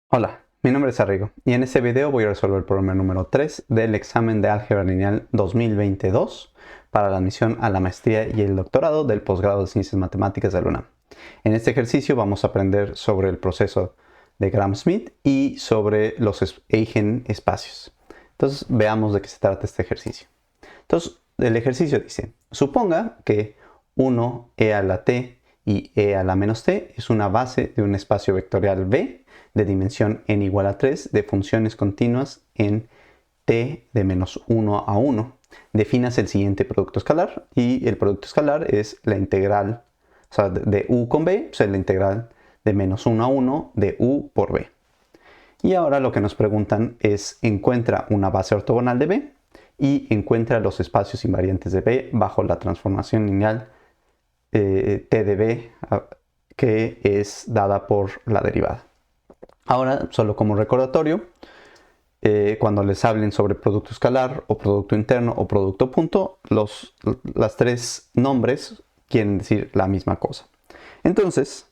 Hola, mi nombre es Arrigo y en este video voy a resolver el problema número 3 del examen de álgebra lineal 2022 para la admisión a la maestría y el doctorado del posgrado de Ciencias Matemáticas de la UNAM. En este ejercicio vamos a aprender sobre el proceso de Gram-Schmidt y sobre los eigenespacios. Entonces veamos de qué se trata este ejercicio. Entonces el ejercicio dice, suponga que 1e a la t y e a la menos t es una base de un espacio vectorial V de dimensión n igual a 3 de funciones continuas en t de menos 1 a 1. Definas el siguiente producto escalar y el producto escalar es la integral, o sea, de u con b, o sea, la integral de menos 1 a 1 de u por b. Y ahora lo que nos preguntan es encuentra una base ortogonal de b y encuentra los espacios invariantes de b bajo la transformación lineal t de b que es dada por la derivada. Ahora, solo como recordatorio, cuando les hablen sobre producto escalar o producto interno o producto punto, los tres nombres quieren decir la misma cosa. Entonces,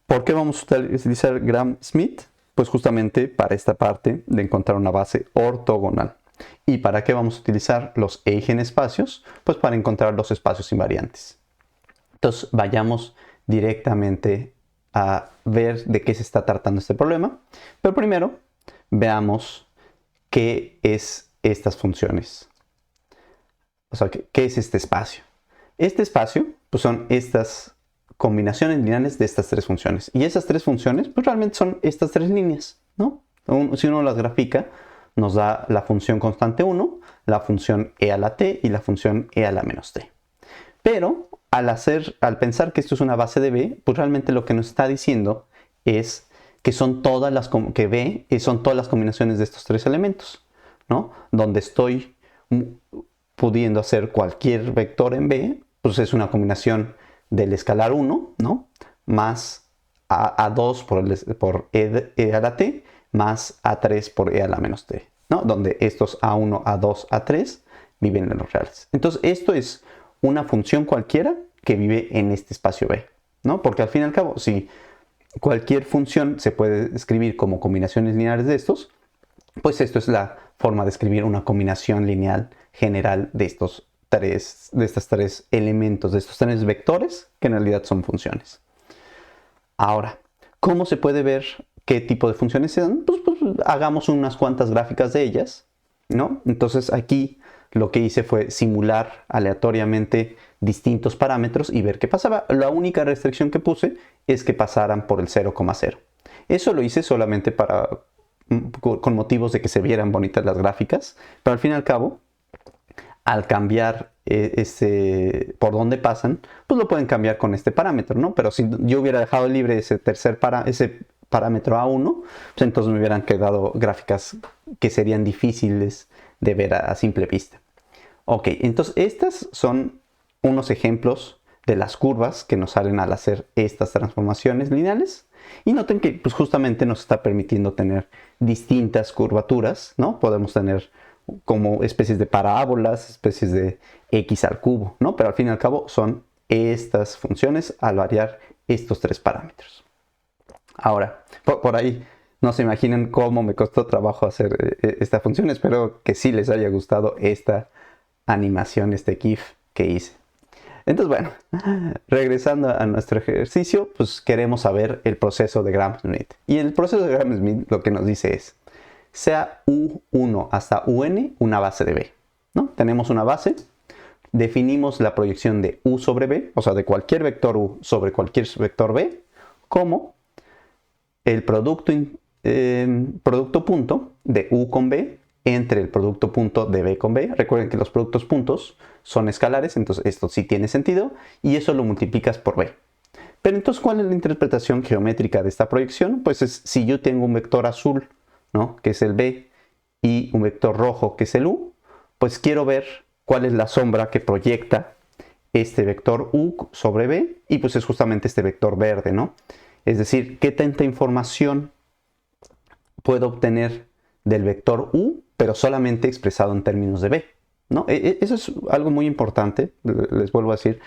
¿por qué vamos a utilizar Gram-Schmidt? Pues justamente para esta parte de encontrar una base ortogonal. ¿Y para qué vamos a utilizar los eigenespacios? Pues para encontrar los espacios invariantes. Entonces vayamos directamente a ver de qué se está tratando este problema. Pero primero veamos qué es estas funciones. O sea, qué es este espacio. Este espacio pues son estas combinaciones lineales de estas tres funciones. Y esas tres funciones pues realmente son estas tres líneas, ¿no? Si uno las grafica, nos da la función constante 1, la función e a la t y la función e a la menos t. Pero al pensar que esto es una base de B, pues realmente lo que nos está diciendo es que son todas las que B son todas las combinaciones de estos tres elementos, ¿no? Donde estoy pudiendo hacer cualquier vector en B, pues es una combinación del escalar 1, ¿no? Más A2 por e a la t, más A3 por e a la menos t, ¿no? Donde estos A1, A2, A3 viven en los reales. Entonces esto es una función cualquiera que vive en este espacio B, ¿no? Porque al fin y al cabo, si cualquier función se puede escribir como combinaciones lineales de estos, pues esto es la forma de escribir una combinación lineal general de estos tres elementos, de estos tres vectores, que en realidad son funciones. Ahora, ¿cómo se puede ver qué tipo de funciones se dan? Pues hagamos unas cuantas gráficas de ellas, ¿no? Entonces aquí lo que hice fue simular aleatoriamente distintos parámetros y ver qué pasaba. La única restricción que puse es que pasaran por el 0,0. Eso lo hice solamente con motivos de que se vieran bonitas las gráficas, pero al fin y al cabo, al cambiar por dónde pasan, pues lo pueden cambiar con este parámetro, ¿no? Pero si yo hubiera dejado libre ese parámetro A1, pues entonces me hubieran quedado gráficas que serían difíciles de ver a simple vista. Ok, entonces estas son unos ejemplos de las curvas que nos salen al hacer estas transformaciones lineales. Y noten que pues, justamente nos está permitiendo tener distintas curvaturas, ¿no? Podemos tener como especies de parábolas, especies de x al cubo, ¿no? Pero al fin y al cabo son estas funciones al variar estos tres parámetros. Ahora, por ahí no se imaginen cómo me costó trabajo hacer esta función. Espero que sí les haya gustado esta animación, este GIF que hice. Entonces, bueno, regresando a nuestro ejercicio, pues queremos saber el proceso de Gram-Schmidt. Y el proceso de Gram-Schmidt lo que nos dice es, sea U1 hasta UN una base de B, ¿no? Tenemos una base, definimos la proyección de U sobre B, o sea, de cualquier vector U sobre cualquier vector B, como el producto punto de U con B entre el producto punto de B con B. Recuerden que los productos puntos son escalares, entonces esto sí tiene sentido, y eso lo multiplicas por B. Pero entonces, ¿cuál es la interpretación geométrica de esta proyección? Pues es si yo tengo un vector azul, ¿no? Que es el B, y un vector rojo, que es el U, pues quiero ver cuál es la sombra que proyecta este vector U sobre B, y pues es justamente este vector verde, ¿no? Es decir, qué tanta información puedo obtener del vector U, pero solamente expresado en términos de B, ¿no? Eso es algo muy importante, les vuelvo a decir.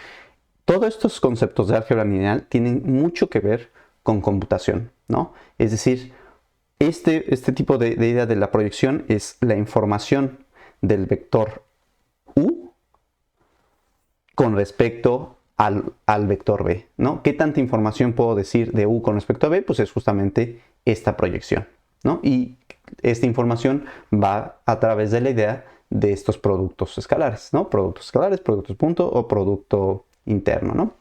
Todos estos conceptos de álgebra lineal tienen mucho que ver con computación, ¿no? Es decir, Este tipo de idea de la proyección es la información del vector u con respecto al vector b, ¿no? ¿Qué tanta información puedo decir de u con respecto a b? Pues es justamente esta proyección, ¿no? Y esta información va a través de la idea de estos productos escalares, ¿no? Productos escalares, productos punto o producto interno, ¿no?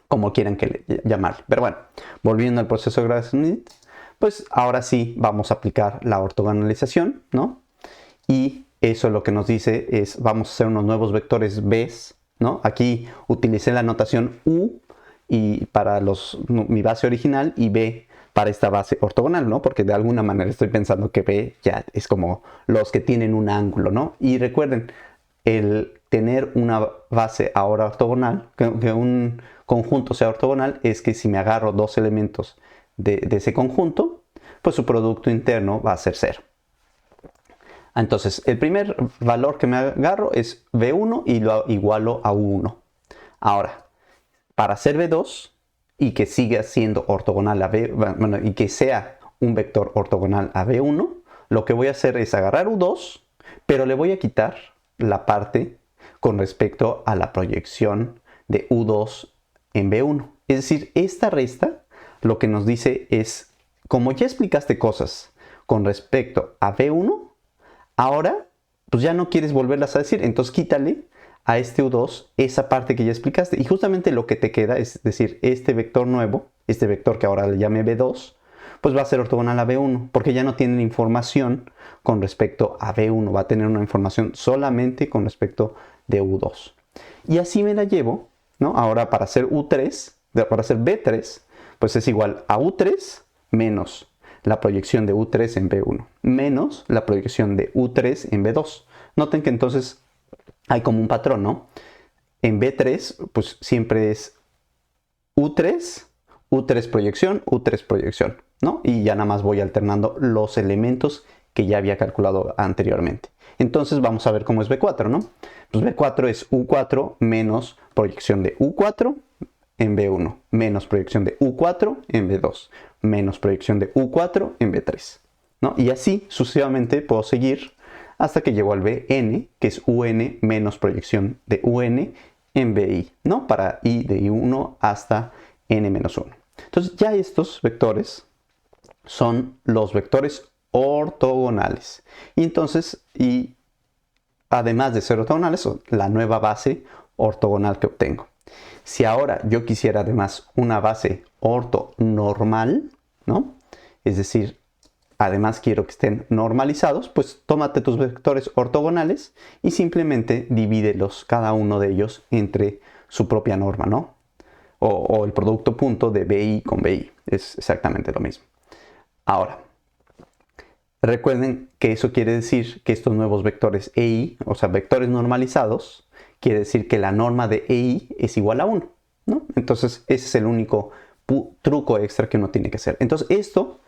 Como quieran llamarle. Pero bueno, volviendo al proceso de Gram-Schmidt, pues ahora sí vamos a aplicar la ortogonalización, ¿no? Y eso lo que nos dice es, vamos a hacer unos nuevos vectores b, ¿no? Aquí utilicé la notación u y para mi base original y b para esta base ortogonal, ¿no? Porque de alguna manera estoy pensando que b ya es como los que tienen un ángulo, ¿no? Y recuerden, el tener una base ahora ortogonal, que un conjunto sea ortogonal, es que si me agarro dos elementos de ese conjunto, pues su producto interno va a ser 0. Entonces, el primer valor que me agarro es B1 y lo igualo a U1. Ahora, para hacer B2 y que siga siendo ortogonal a B, bueno, y que sea un vector ortogonal a B1, lo que voy a hacer es agarrar U2, pero le voy a quitar la parte con respecto a la proyección de U2 en B1. Es decir, esta resta lo que nos dice es, como ya explicaste cosas con respecto a B1, ahora, pues ya no quieres volverlas a decir, entonces quítale a este U2 esa parte que ya explicaste. Y justamente lo que te queda es decir, este vector nuevo, este vector que ahora le llame B2, pues va a ser ortogonal a B1, porque ya no tiene información con respecto a B1, va a tener una información solamente con respecto de U2. Y así me la llevo, ¿no? Ahora para hacer U3, para hacer B3, pues es igual a U3 menos la proyección de U3 en B1 menos la proyección de U3 en B2. Noten que entonces hay como un patrón, ¿no? En B3 pues siempre es U3, U3 proyección, U3 proyección, ¿no? Y ya nada más voy alternando los elementos que ya había calculado anteriormente. Entonces vamos a ver cómo es B4, ¿no? Pues B4 es U4 menos proyección de U4 en B1, menos proyección de U4 en B2, menos proyección de U4 en B3, ¿no? Y así sucesivamente puedo seguir hasta que llego al Bn, que es Un menos proyección de Un en Bi, ¿no? Para i de i1 hasta n-1. Entonces ya estos vectores son los vectores ortogonales. Y entonces, además de ser ortogonales, son la nueva base ortogonal que obtengo. Si ahora yo quisiera además una base ortonormal, ¿no? Es decir, además quiero que estén normalizados, pues tómate tus vectores ortogonales y simplemente divídelos cada uno de ellos entre su propia norma, ¿no? O el producto punto de BI con BI. Es exactamente lo mismo. Ahora, recuerden que eso quiere decir que estos nuevos vectores EI, o sea, vectores normalizados, quiere decir que la norma de EI es igual a 1, ¿no? Entonces, ese es el único truco extra que uno tiene que hacer. Entonces, esto,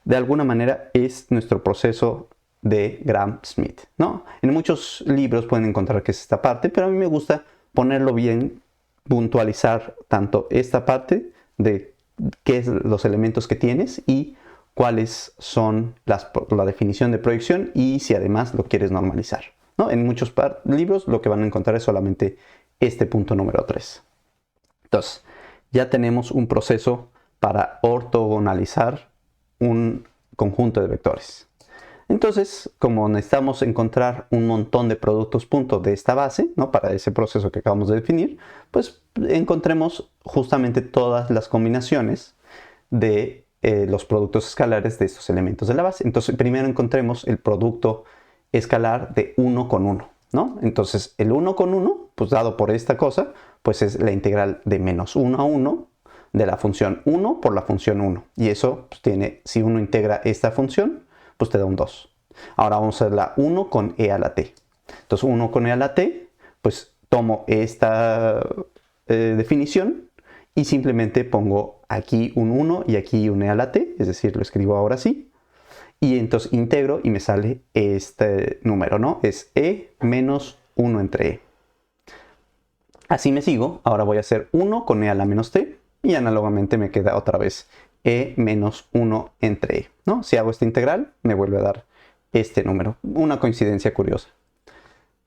de alguna manera, es nuestro proceso de Gram-Schmidt, ¿no? En muchos libros pueden encontrar que es esta parte, pero a mí me gusta ponerlo bien, puntualizar tanto esta parte de qué es los elementos que tienes y cuáles son la definición de proyección y si además lo quieres normalizar, ¿no? En muchos libros lo que van a encontrar es solamente este punto número 3. Entonces, ya tenemos un proceso para ortogonalizar un conjunto de vectores. Entonces, como necesitamos encontrar un montón de productos puntos de esta base, ¿no? Para ese proceso que acabamos de definir, pues encontremos justamente todas las combinaciones de los productos escalares de estos elementos de la base. Entonces, primero encontremos el producto escalar de 1 con 1, ¿no? Entonces, el 1 con 1, pues dado por esta cosa, pues es la integral de menos 1 a 1 de la función 1 por la función 1. Y eso pues, tiene, si uno integra esta función, pues te da un 2. Ahora vamos a hacer la 1 con e a la t. Entonces 1 con e a la t, pues tomo esta definición y simplemente pongo aquí un 1 y aquí un e a la t, es decir, lo escribo ahora así. Y entonces integro y me sale este número, ¿no? Es e menos 1 entre e. Así me sigo. Ahora voy a hacer 1 con e a la menos t. Y análogamente me queda otra vez e menos 1 entre e, ¿no? Si hago esta integral, me vuelve a dar este número. Una coincidencia curiosa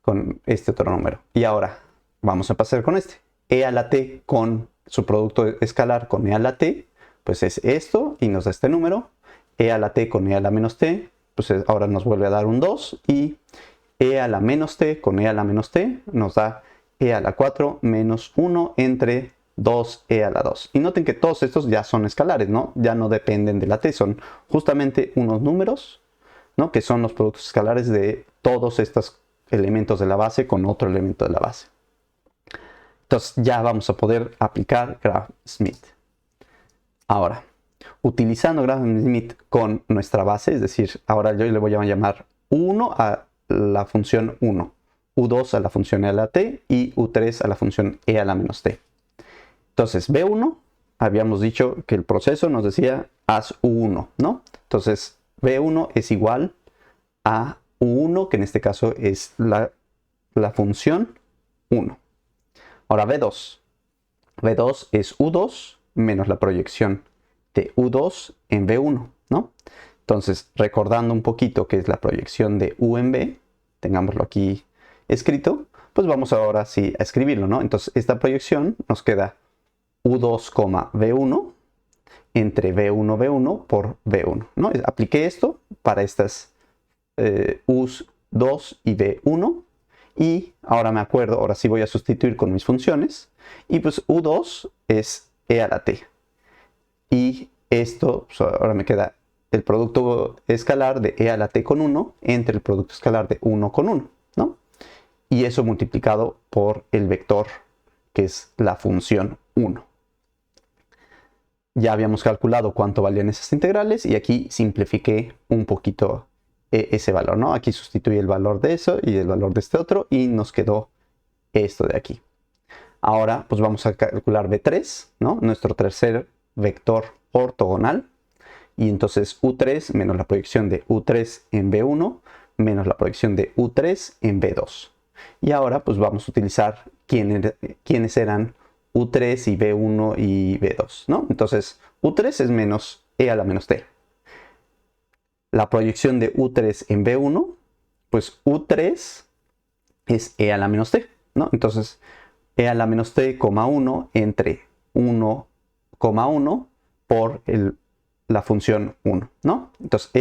con este otro número. Y ahora vamos a pasar con este. E a la t con su producto escalar con e a la t, pues es esto y nos da este número. E a la t con e a la menos t, pues ahora nos vuelve a dar un 2. Y e a la menos t con e a la menos t nos da e a la 4 menos 1 entre 2e a la 2. Y noten que todos estos ya son escalares, ¿no? Ya no dependen de la t, son justamente unos números, ¿no? Que son los productos escalares de todos estos elementos de la base con otro elemento de la base. Entonces ya vamos a poder aplicar Gram-Schmidt. Ahora, utilizando Gram-Schmidt con nuestra base, es decir, ahora yo le voy a llamar U1 a la función 1, U2 a la función e a la t y U3 a la función e a la menos t. Entonces, B1, habíamos dicho que el proceso nos decía haz U1, ¿no? Entonces, B1 es igual a U1, que en este caso es la función 1. Ahora B2. B2 es U2 menos la proyección de U2 en B1, ¿no? Entonces, recordando un poquito qué es la proyección de U en B, tengámoslo aquí escrito, pues vamos ahora sí a escribirlo, ¿no? Entonces, esta proyección nos queda U2, B1 entre B1, B1 por B1, ¿no? Apliqué esto para estas U2 y B1 y ahora me acuerdo, ahora sí voy a sustituir con mis funciones y pues U2 es e a la t y esto, pues ahora me queda el producto escalar de e a la t con 1 entre el producto escalar de 1 con 1, ¿no? Y eso multiplicado por el vector que es la función 1. Ya habíamos calculado cuánto valían esas integrales y aquí simplifiqué un poquito ese valor, ¿no? Aquí sustituí el valor de eso y el valor de este otro y nos quedó esto de aquí. Ahora pues vamos a calcular B3, ¿no? Nuestro tercer vector ortogonal. Y entonces U3 menos la proyección de U3 en B1 menos la proyección de U3 en B2. Y ahora pues vamos a utilizar quiénes eran U3 y B1 y B2, ¿no? Entonces U3 es menos e a la menos t. La proyección de U3 en B1, pues U3 es e a la menos t, ¿no? Entonces e a la menos t, 1 entre 1, 1 por la función 1, ¿no? Entonces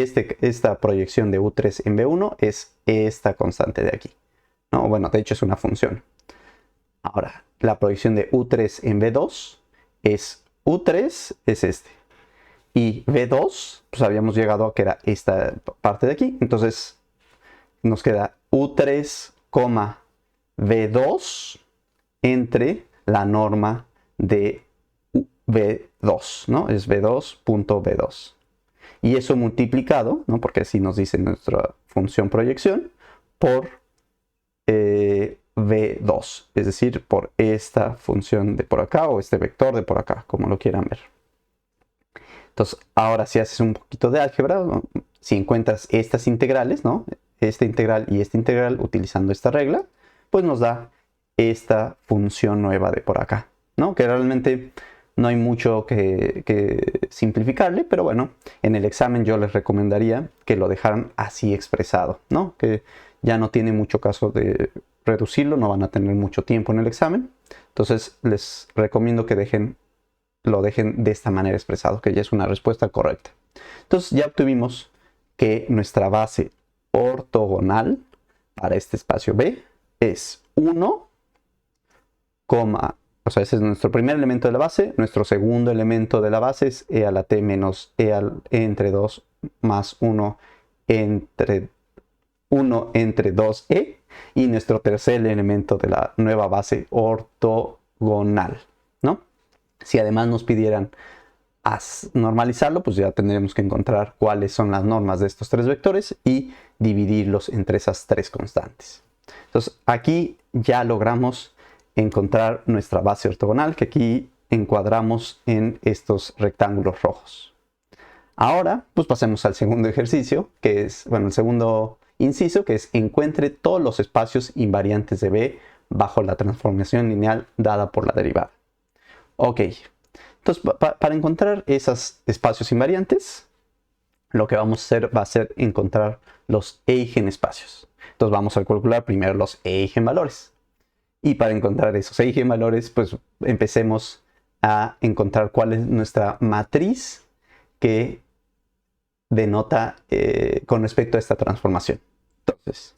esta proyección de U3 en B1 es esta constante de aquí, ¿no? Bueno, de hecho es una función. Ahora, la proyección de U3 en B2 es U3 es este. Y B2, pues habíamos llegado a que era esta parte de aquí. Entonces nos queda U3, B2 entre la norma de B2, ¿no? Es B2.B2. Y eso multiplicado, ¿no? Porque así nos dice nuestra función proyección, por B2, es decir, por esta función de por acá o este vector de por acá, como lo quieran ver. Entonces, ahora si haces un poquito de álgebra, ¿no? Si encuentras estas integrales, ¿no? Esta integral y esta integral utilizando esta regla, pues nos da esta función nueva de por acá, ¿no? Que realmente no hay mucho que simplificarle, pero bueno, en el examen yo les recomendaría que lo dejaran así expresado, ¿no? Que ya no tiene mucho caso de reducirlo, no van a tener mucho tiempo en el examen. Entonces les recomiendo que lo dejen de esta manera expresado, que ya es una respuesta correcta. Entonces ya obtuvimos que nuestra base ortogonal para este espacio B es 1, o sea, ese es nuestro primer elemento de la base. Nuestro segundo elemento de la base es e a la t menos e entre 2 más 1 entre 2e. Y nuestro tercer elemento de la nueva base ortogonal, ¿no? Si además nos pidieran normalizarlo, pues ya tendremos que encontrar cuáles son las normas de estos tres vectores y dividirlos entre esas tres constantes. Entonces aquí ya logramos encontrar nuestra base ortogonal, que aquí encuadramos en estos rectángulos rojos. Ahora pues pasemos al segundo ejercicio, que es, bueno, el segundo inciso, que es encuentre todos los espacios invariantes de B bajo la transformación lineal dada por la derivada. Ok, Entonces, para encontrar esos espacios invariantes, lo que vamos a hacer va a ser encontrar los eigenespacios. Entonces vamos a calcular primero los eigenvalores. Y para encontrar esos eigenvalores, pues empecemos a encontrar cuál es nuestra matriz que denota con respecto a esta transformación. Entonces,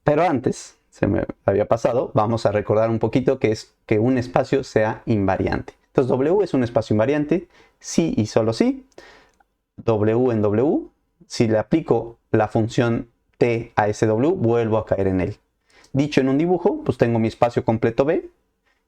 pero antes, se me había pasado, vamos a recordar un poquito que es que un espacio sea invariante. Entonces W es un espacio invariante si y solo si W en W, si le aplico la función t a ese W, vuelvo a caer en él. Dicho en un dibujo, pues tengo mi espacio completo B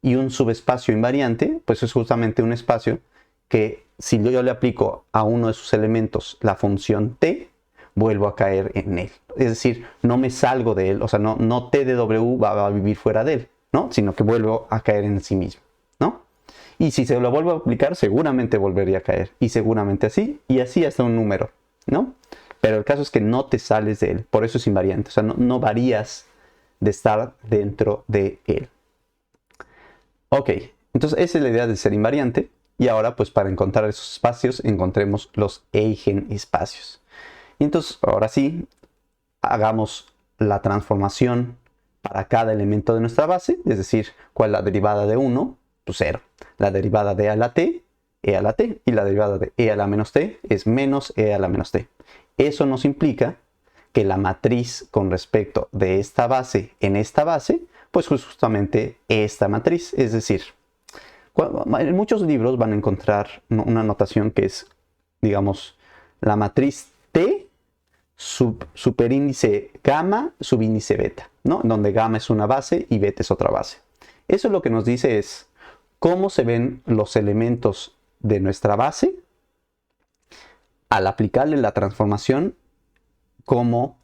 y un subespacio invariante, pues es justamente un espacio que si yo le aplico a uno de sus elementos la función t, vuelvo a caer en él. Es decir, no me salgo de él, o sea, no t de W va a vivir fuera de él, ¿no? Sino que vuelvo a caer en sí mismo, ¿no? Y si se lo vuelvo a aplicar, seguramente volvería a caer. Y seguramente así, y así hasta un número, ¿no? Pero el caso es que no te sales de él, por eso es invariante. O sea, no varías de estar dentro de él. Ok, entonces esa es la idea de ser invariante. Y ahora, pues para encontrar esos espacios, encontremos los eigenespacios. Y entonces, ahora sí, hagamos la transformación para cada elemento de nuestra base, es decir, ¿cuál es la derivada de 1? Pues 0. La derivada de a la t, e a la t, y la derivada de e a la menos t es menos e a la menos t. Eso nos implica que la matriz con respecto de esta base en esta base, pues justamente esta matriz, es decir, en muchos libros van a encontrar una notación que es, digamos, la matriz T superíndice gamma, subíndice beta, ¿no? Donde gamma es una base y beta es otra base. Eso lo que nos dice es cómo se ven los elementos de nuestra base al aplicarle la transformación como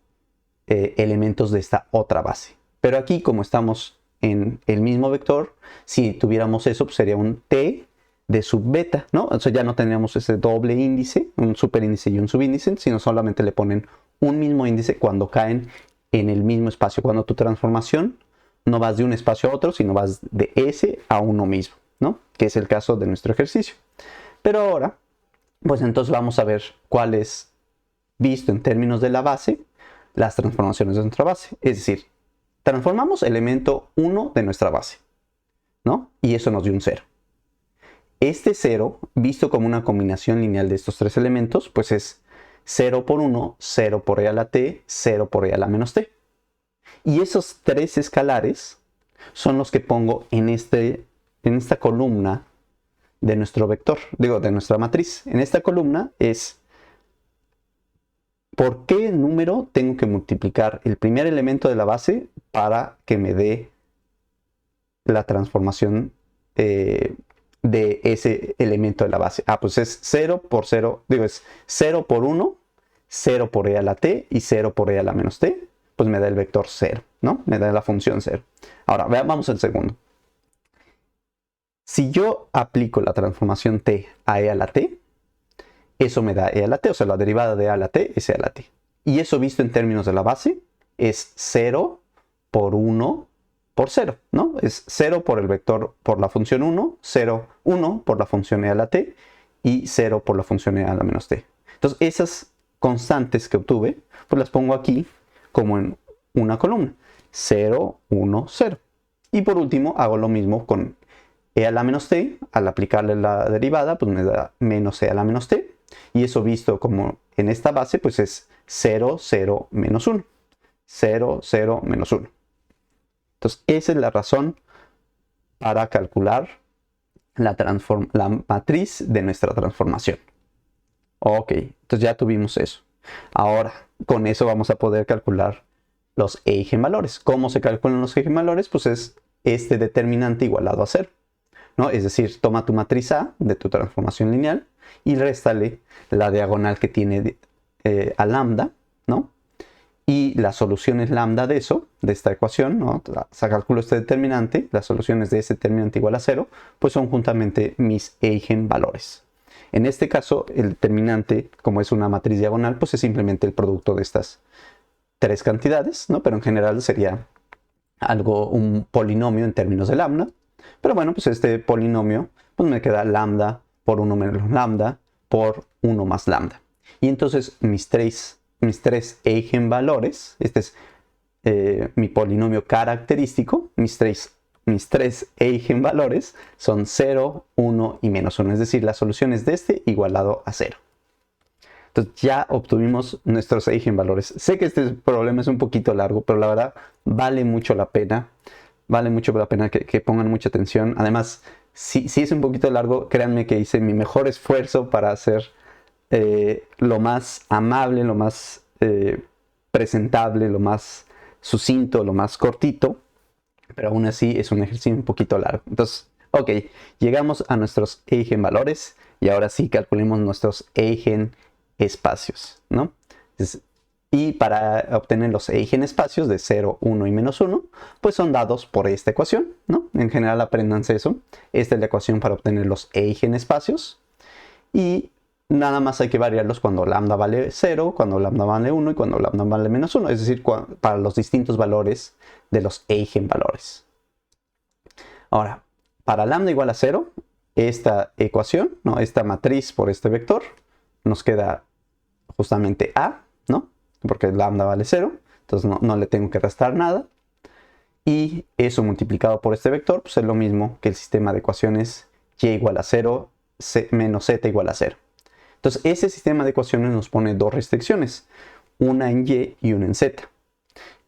elementos de esta otra base. Pero aquí, como estamos en el mismo vector, si tuviéramos eso, pues sería un t de sub beta, ¿no? O sea, ya no tendríamos ese doble índice, un superíndice y un subíndice, sino solamente le ponen un mismo índice cuando caen en el mismo espacio. Cuando tu transformación no vas de un espacio a otro, sino vas de ese a uno mismo, ¿no? Que es el caso de nuestro ejercicio. Pero ahora, pues entonces vamos a ver cuál es, visto en términos de la base, las transformaciones de nuestra base. Es decir, transformamos elemento 1 de nuestra base, ¿no? Y eso nos dio un 0. Este 0, visto como una combinación lineal de estos tres elementos, pues es 0 por 1, 0 por e a la t, 0 por e a la menos t. Y esos tres escalares son los que pongo en esta columna de nuestro vector, digo, de nuestra matriz. En esta columna es por qué número tengo que multiplicar el primer elemento de la base para que me dé la transformación de ese elemento de la base. Ah, pues es 0 por 0, digo, es 0 por 1, 0 por e a la t y 0 por e a la menos t, pues me da el vector 0, ¿no? Me da la función 0. Ahora, vamos al segundo. Si yo aplico la transformación t a e a la t, eso me da e a la t, o sea, la derivada de e a la t es e a la t. Y eso visto en términos de la base es 0 por 1 por 0, ¿no? Es 0 por el vector por la función 1, 0, 1 por la función e a la t y 0 por la función e a la menos t. Entonces, esas constantes que obtuve, pues las pongo aquí como en una columna. 0, 1, 0. Y por último, hago lo mismo con e a la menos t. Al aplicarle la derivada, pues me da menos e a la menos t. Y eso visto como en esta base, pues es 0, 0, menos 1. 0, 0, menos 1. Entonces, esa es la razón para calcular la matriz de nuestra transformación. Ok, entonces ya tuvimos eso. Ahora, con eso vamos a poder calcular los eigenvalores. ¿Cómo se calculan los eigenvalores? Pues es este determinante igualado a 0, ¿no? Es decir, toma tu matriz A de tu transformación lineal y réstale la diagonal que tiene a lambda, ¿no? Y las soluciones lambda de eso, de esta ecuación, ¿no? Se calcula este determinante, las soluciones de ese determinante igual a 0, pues son juntamente mis eigenvalores. En este caso, el determinante, como es una matriz diagonal, pues es simplemente el producto de estas tres cantidades, ¿no? Pero en general sería un polinomio en términos de lambda. Pero bueno, pues este polinomio pues me queda lambda por 1 menos lambda por 1 más lambda. Y entonces mis tres eigenvalores, este es mi polinomio característico, mis tres eigenvalores son 0, 1 y menos 1. Es decir, la solución es de este igualado a 0. Entonces ya obtuvimos nuestros eigenvalores. Sé que este problema es un poquito largo, pero la verdad vale mucho la pena. Vale mucho la pena que pongan mucha atención. Además, si es un poquito largo, créanme que hice mi mejor esfuerzo para hacer lo más amable, lo más presentable, lo más sucinto, lo más cortito. Pero aún así es un ejercicio un poquito largo. Entonces, ok, llegamos a nuestros eigenvalores y ahora sí calculemos nuestros eigenespacios, ¿no? Y para obtener los eigenespacios de 0, 1 y menos 1, pues son dados por esta ecuación, ¿no? En general apréndanse eso. Esta es la ecuación para obtener los eigenespacios. Y nada más hay que variarlos cuando lambda vale 0, cuando lambda vale 1 y cuando lambda vale menos 1. Es decir, para los distintos valores de los eigenvalores. Ahora, para lambda igual a 0, esta ecuación, ¿no? Esta matriz por este vector, nos queda justamente A, ¿no? Porque lambda vale 0, entonces no le tengo que restar nada. Y eso multiplicado por este vector, pues es lo mismo que el sistema de ecuaciones y igual a 0 menos z igual a 0. Entonces ese sistema de ecuaciones nos pone dos restricciones, una en y y una en z.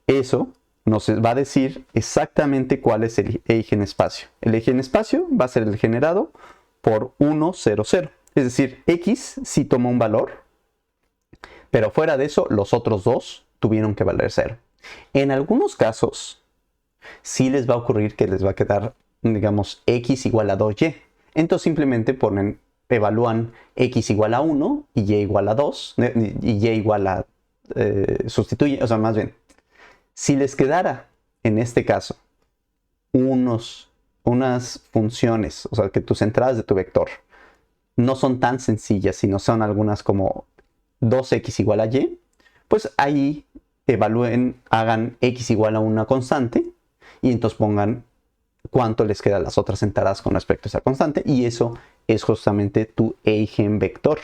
Eso nos va a decir exactamente cuál es el eigenespacio. El eigenespacio va a ser el generado por 1, 0, 0. Es decir, x sí toma un valor, pero fuera de eso los otros dos tuvieron que valer 0. En algunos casos sí les va a ocurrir que les va a quedar, digamos, x igual a 2y. Entonces simplemente evalúan x igual a 1 y y igual a 2 y y igual a sustituye, o sea, más bien, si les quedara en este caso unas funciones, o sea, que tus entradas de tu vector no son tan sencillas, sino son algunas como 2x igual a y, pues ahí evalúen, hagan x igual a una constante y entonces pongan cuánto les queda a las otras entradas con respecto a esa constante, y eso es justamente tu eigenvector,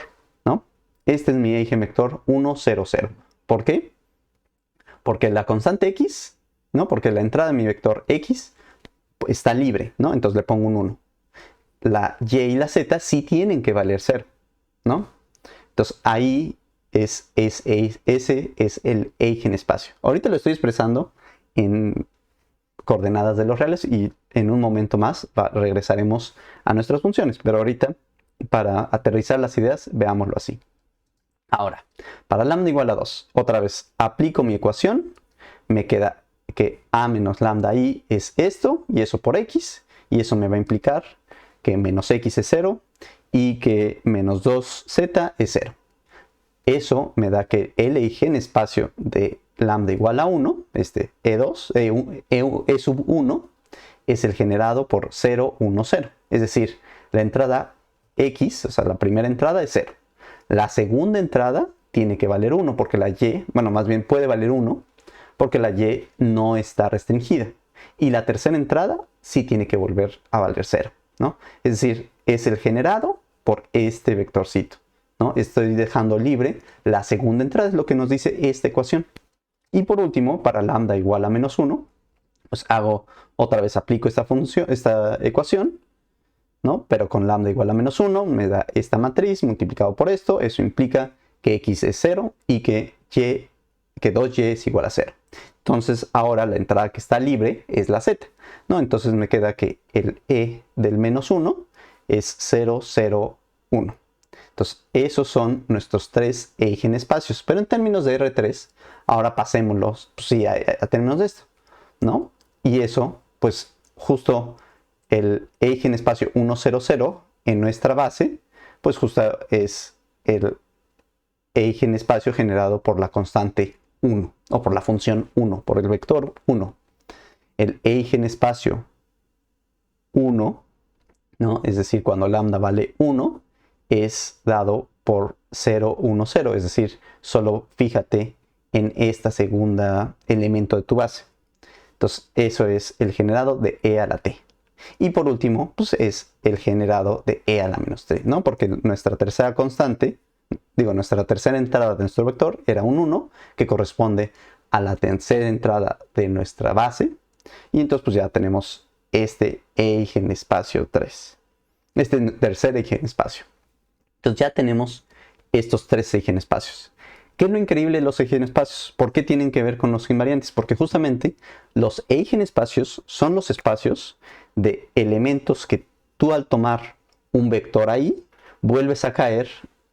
¿no? Este es mi eigenvector 1, 0, 0. ¿Por qué? Porque la constante x, ¿no? Porque la entrada de mi vector x está libre, ¿no? Entonces le pongo un 1. La y y la z sí tienen que valer 0, ¿no? Entonces ahí ese es el eigenespacio. Ahorita lo estoy expresando en coordenadas de los reales y en un momento más regresaremos a nuestras funciones, pero ahorita para aterrizar las ideas veámoslo así. Ahora, para lambda igual a 2, otra vez aplico mi ecuación, me queda que a menos lambda i es esto y eso por x, y eso me va a implicar que menos x es 0 y que menos 2z es 0. Eso me da que el eigenespacio de lambda igual a 1, este E2, E sub 1, es el generado por 0, 1, 0. Es decir, la entrada x, o sea, la primera entrada es 0. La segunda entrada tiene que valer 1 porque la y, bueno, más bien puede valer 1 porque la y no está restringida. Y la tercera entrada sí tiene que volver a valer 0, ¿no? Es decir, es el generado por este vectorcito, ¿no? Estoy dejando libre la segunda entrada, es lo que nos dice esta ecuación. Y por último, para lambda igual a menos 1, pues otra vez aplico esta ecuación, ¿no? Pero con lambda igual a menos 1 me da esta matriz multiplicado por esto. Eso implica que x es 0 y que 2y es igual a 0. Entonces ahora la entrada que está libre es la z, ¿no? Entonces me queda que el e del menos 1 es 0, 0, 1. Entonces esos son nuestros tres eigenespacios. Pero en términos de R3, ahora pasémoslos, pues sí, a términos de esto, ¿no? Y eso, pues justo el eigenespacio 1, 0, 0 en nuestra base, pues justo es el eigenespacio generado por la constante 1, o por la función 1, por el vector 1. El eigenespacio 1, ¿no? Es decir, cuando lambda vale 1, es dado por 0, 1, 0. Es decir, solo fíjate en esta segunda elemento de tu base. Entonces, eso es el generado de e a la t. Y por último, pues es el generado de e a la menos t, ¿no? Porque nuestra tercera constante, nuestra tercera entrada de nuestro vector era un 1, que corresponde a la tercera entrada de nuestra base. Y entonces pues ya tenemos este eigenespacio 3. Este tercer eigenespacio. Entonces ya tenemos estos tres eigenespacios. ¿Qué es lo increíble de los eigenespacios? ¿Por qué tienen que ver con los invariantes? Porque justamente los eigenespacios son los espacios de elementos que tú al tomar un vector ahí, vuelves a caer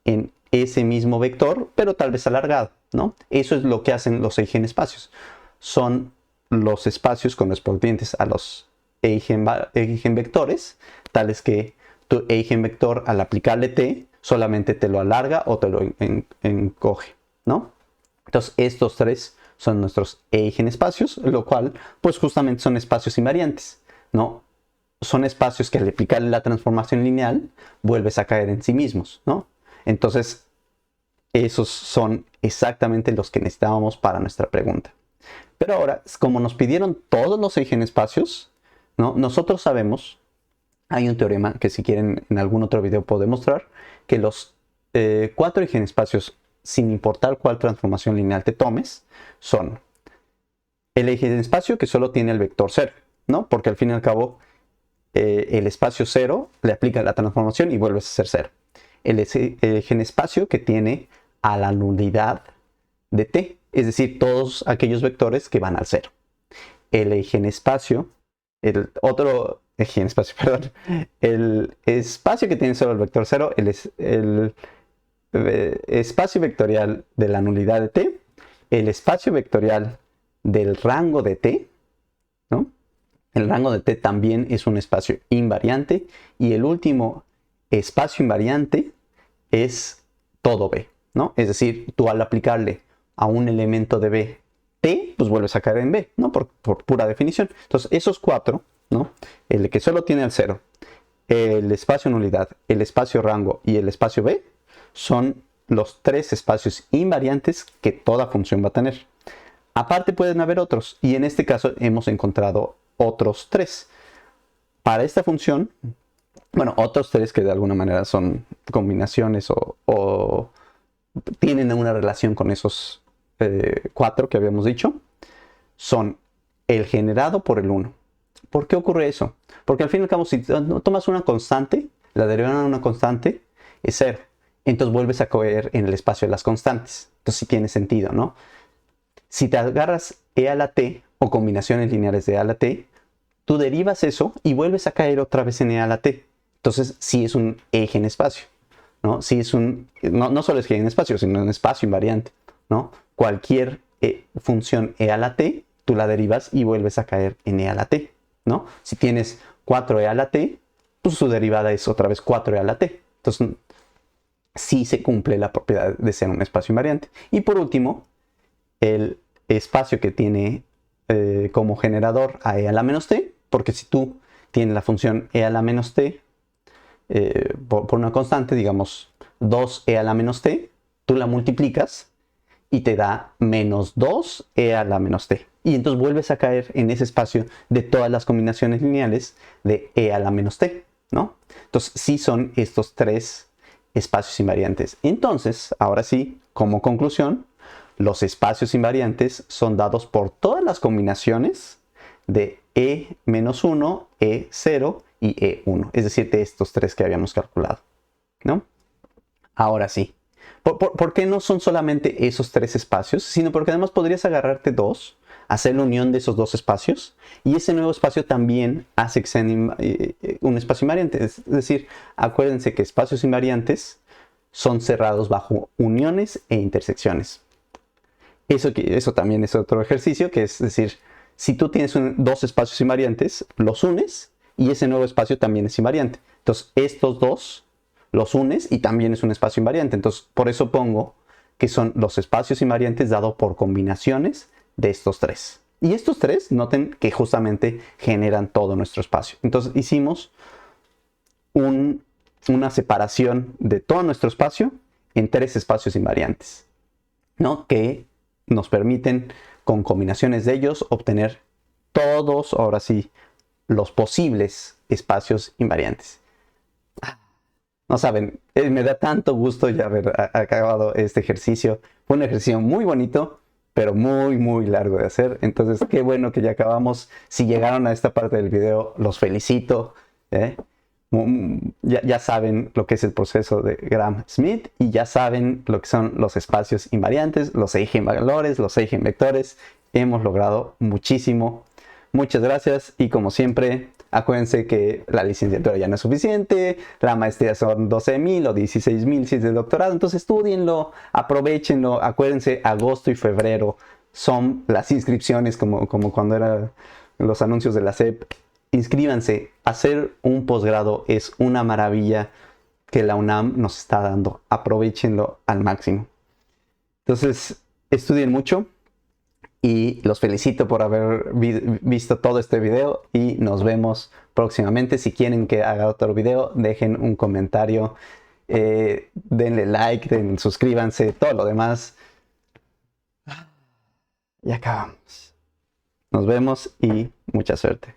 en ese mismo vector, pero tal vez alargado, ¿no? Eso es lo que hacen los eigenespacios. Son los espacios correspondientes a los eigenvectores, tales que tu eigenvector al aplicarle t solamente te lo alarga o te lo encoge, ¿no? Entonces estos tres son nuestros eigenespacios, lo cual pues justamente son espacios invariantes, ¿no? Son espacios que al aplicarle la transformación lineal vuelves a caer en sí mismos, ¿no? Entonces esos son exactamente los que necesitábamos para nuestra pregunta. Pero ahora, como nos pidieron todos los eigenespacios, ¿no? Nosotros sabemos, hay un teorema que si quieren en algún otro video puedo demostrar, que los 4 eigenespacios, sin importar cuál transformación lineal te tomes, son el eigenespacio que solo tiene el vector 0, ¿no? Porque al fin y al cabo el espacio 0 le aplica la transformación y vuelves a ser 0. El eigenespacio que tiene a la nulidad de t, es decir, todos aquellos vectores que van al 0. El eigenespacio, el espacio que tiene solo el vector 0, el espacio vectorial de la nulidad de t, el espacio vectorial del rango de t, ¿no? El rango de t también es un espacio invariante, y el último espacio invariante es todo b, ¿no? Es decir, tú al aplicarle a un elemento de b t, pues vuelves a caer en b, ¿no? Por pura definición. Entonces esos 4, ¿no? El que solo tiene el 0, el espacio nulidad, el espacio rango y el espacio b son los 3 espacios invariantes que toda función va a tener. Aparte pueden haber otros, y en este caso hemos encontrado otros 3. Para esta función, bueno, otros 3 que de alguna manera son combinaciones o tienen una relación con esos 4 que habíamos dicho, son el generado por el 1. ¿Por qué ocurre eso? Porque al fin y al cabo, si tomas una constante, la derivada de una constante es 0. Entonces vuelves a caer en el espacio de las constantes. Entonces sí tiene sentido, ¿no? Si te agarras e a la t o combinaciones lineales de e a la t, tú derivas eso y vuelves a caer otra vez en e a la t. Entonces sí es un eigenespacio, ¿no? Sí es no solo es eigenespacio, sino un espacio invariante, ¿no? Cualquier función e a la t, tú la derivas y vuelves a caer en e a la t, ¿no? Si tienes 4e a la t, pues su derivada es otra vez 4e a la t. Entonces sí se cumple la propiedad de ser un espacio invariante. Y por último, el espacio que tiene como generador a e a la menos t, porque si tú tienes la función e a la menos t por una constante, digamos 2e a la menos t, tú la multiplicas y te da menos 2e a la menos t. Y entonces vuelves a caer en ese espacio de todas las combinaciones lineales de e a la menos t, ¿no? Entonces sí son estos 3 espacios invariantes. Entonces, ahora sí, como conclusión, los espacios invariantes son dados por todas las combinaciones de e-1, e0 y e1. Es decir, de estos 3 que habíamos calculado, ¿no? Ahora sí. ¿Por qué no son solamente esos 3 espacios? Sino porque además podrías agarrarte 2, hacer la unión de esos 2 espacios, y ese nuevo espacio también hace que sea un espacio invariante. Es decir, acuérdense que espacios invariantes son cerrados bajo uniones e intersecciones. Eso también es otro ejercicio, que es decir, si tú tienes 2 espacios invariantes, los unes y ese nuevo espacio también es invariante. Entonces estos 2 los unes y también es un espacio invariante. Entonces por eso pongo que son los espacios invariantes dados por combinaciones de estos 3. Y estos 3, noten que justamente generan todo nuestro espacio. Entonces hicimos una separación de todo nuestro espacio en 3 espacios invariantes, ¿no? Que nos permiten con combinaciones de ellos obtener todos, ahora sí, los posibles espacios invariantes. No saben, me da tanto gusto ya haber acabado este ejercicio. Fue un ejercicio muy bonito, pero muy largo de hacer. Entonces, qué bueno que ya acabamos. Si llegaron a esta parte del video, los felicito. Ya saben lo que es el proceso de Gram-Schmidt y ya saben lo que son los espacios invariantes, los eigenvalores, los eigenvectores. Hemos logrado muchísimo. Muchas gracias y como siempre, acuérdense que la licenciatura ya no es suficiente, la maestría son 12,000 o 16,000 si es de doctorado, entonces estudienlo, aprovechenlo. Acuérdense, agosto y febrero son las inscripciones como cuando eran los anuncios de la SEP. Inscríbanse. Hacer un posgrado es una maravilla que la UNAM nos está dando. Aprovechenlo al máximo. Entonces, estudien mucho y los felicito por haber visto todo este video y nos vemos próximamente. Si quieren que haga otro video, dejen un comentario, denle like, suscríbanse, todo lo demás. Y acabamos. Nos vemos y mucha suerte.